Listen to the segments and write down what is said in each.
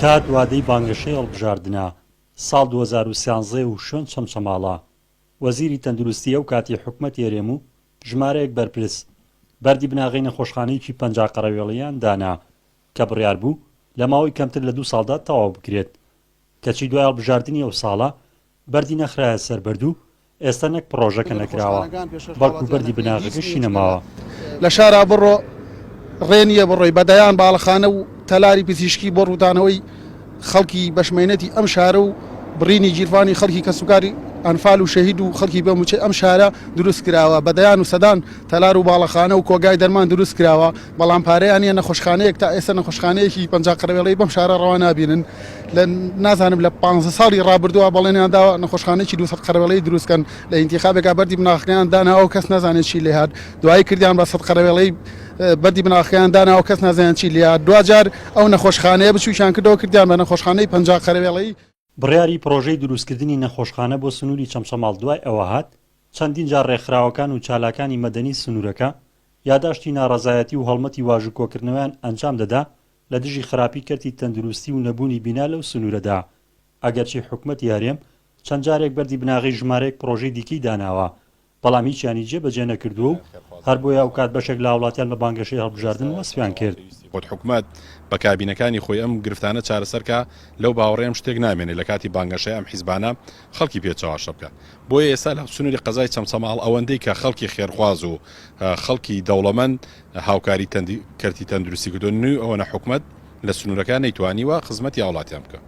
کات وادەی بانگەشەی هەڵبژاردنە ساڵ 2013 و شوێن چەمچەماڵە وەزیری تەندروستی ئەو کاتی حکومەتی هەرێم و ژمارەیەک بەرپرس بەردی بناغی نەخۆشخانەیەکی 50 قەرەوێڵیان دانا کە بڕیار بوو لە ماوەی کەمتر لە 2 ساڵدا تەواو بکرێت کەچی دوای هەڵبژاردننی ئەو ساڵە بەردی نەخرایە سەربەردوو ئێستا نەک پرۆژەکە نەکراوە بەڵکو بەردی بناغەکەشی نەماوە لە شارا بڕۆ ڕێنیە بڕۆی بەدەیان باڵەخانە و تەلاری پزیشکی بۆ ڕوودانەوەی خەڵکی بەشمێنەتی ئەم شارە و بڕینی جیرفانی خەڵکی کەسوکاری ئەنفال و شەهید و خەڵکی بەموچێ ئەم شارە دروست کراوە بەدەیان و سەدان تەلار و باڵەخانە و کۆگای دەرمان دروست کراوە بەڵام پارەیان نیە نەخۆشخانەیەک تا ئێستا نەخۆشخانەیەکی 50 قەرەوێڵەی بەم شارە ڕەوا نابینن لە نازانم لە 15 ساڵی ڕابردووە بەڵێنیان داوە نەخۆشخانەیەکی 200 قەرەوێڵەی دروستکەن لە ئینتیخابێکا بەردی بناغەکەیان دانا ئەو کەس نازانێت چی لێ هات دوای کردیان بە 100 قەرەوێڵەی بەردی بناغەکەیان دانا ئەو کەس نازانێت چی لێ هات دوجار ئەو نەخۆشخانەیە بچووشیان کردەوە کردیان بە نەخۆشخانەی 50 قەرەوێڵەی بڕیاری پرۆژەی دروستکردنی نەخۆشخانە بۆ سنووری چەمچەماڵ دوای ئەوە هات چەندین جار ڕێکخراوەکان و چالاکانی مەدەنی سنوورەکە یاداشتی ناڕەزایەتی و هەڵمەتی واژوکۆکردنەوەیان ئەنجام دەدا لە دژی خراپی کەرتی تەندروستی و نەبوونی بینا لەو سنوورەدا ئەگەرچی حکومەتی هەرێم چەند جارێک بەردی بناغی ژمارەیەک پرۆژەی دیکەی داناوە بەڵام هیچیانی جێبەجێ نەکردووە و هەر بۆیە ئەو کات بەشێک لە وڵاتیان بە بانگەشەی هەڵبژاردن وەسفیان کرد بۆ حکومەت بە کابینەکانی خۆی ئەم گرفتانە چارەسەرکە لەو باوەڕێم شتێک نامێنێت لە کاتی بانگەشەی ئەم حیزبانە خەڵکی پێچەواشە بکە بۆیە ئێستا لە سنووری قەزای چەمچەماڵ ئەوەندەی کە خەڵکی خێرخواز و خەڵکی دەوڵەمەند هاوکاری کەرتی تەندروستی کردنی ئەوەنە حکومەت لە سنوورەکان نەیتوانی وە خزمەتی وڵاتیان بکە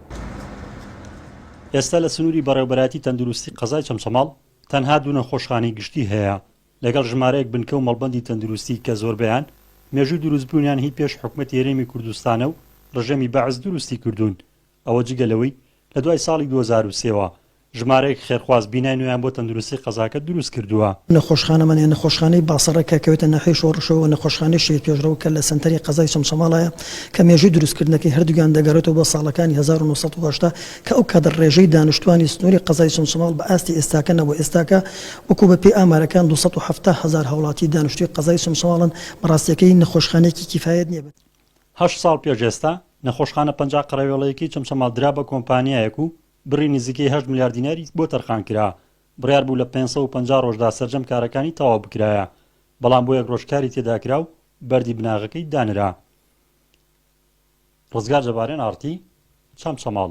ئێستا لە سنووری بەڕێوەبەراتی تەندروستی قەزای چەمچەماڵ تەنها دوو نەخۆشخانەی گشتی هەیە لەگەڵ ژمارەیەک بنکە و مەڵبەندی تەندروستی کە زۆربیان مێژووی دروستبوونیان هی پێش حکومەتی هەرێمی کوردستانە و ڕژەمی بەعز دروستی کردوون ئەوە جگەلەوەی لە دوای ساڵی 2023ەوە ژمارەیەک خێرخواز بینای نوێیان بۆ تەندروستی قەزاکە دروست کردووە نەخۆشخانەمانە نەخۆشخانەی باسەڕەکە کەوێتە ناحیەی شۆڕشەوە نەخۆشخانەی شێت پێشڕەوکە لە سنتەری قەزای چەمچەماڵایە کە مێژووی دروستکردنەکەی هەردووگیان دەگەڕێتەوە بۆ ساڵەکانی 1970 کە ئەو کادر ڕێژەی دانیشتوانی سنووری قەزای چەمچەماڵ بە ئاستی ئێستاکەنەوە ئێستاکە وەکو بە پێی ئامارەکان 270,000 هاوڵاتی دانیشتووی قەزای چەمچەماڵن بەڕاستیەکەی نەخۆشخانەیەکی کیفایەت نییە 8 ساڵ پێش ئێستا نەخۆشخانە 50 قەرەوێڵەیەکی چەمچەماڵ درا بە کۆمپانیایەک و بڕی نزیکەی 8 میلیارد دیناری بۆ تەرخان کرا بڕیار بوو لە 550 ڕۆژدا سەرجەم کارەکانی تەواو بکرایە بەڵام بۆ یەک ڕۆژکاری تێداکرا و بەردی بناغەکەی دانرا ڕزگار جەبارێن ئارتی چەمچەماڵ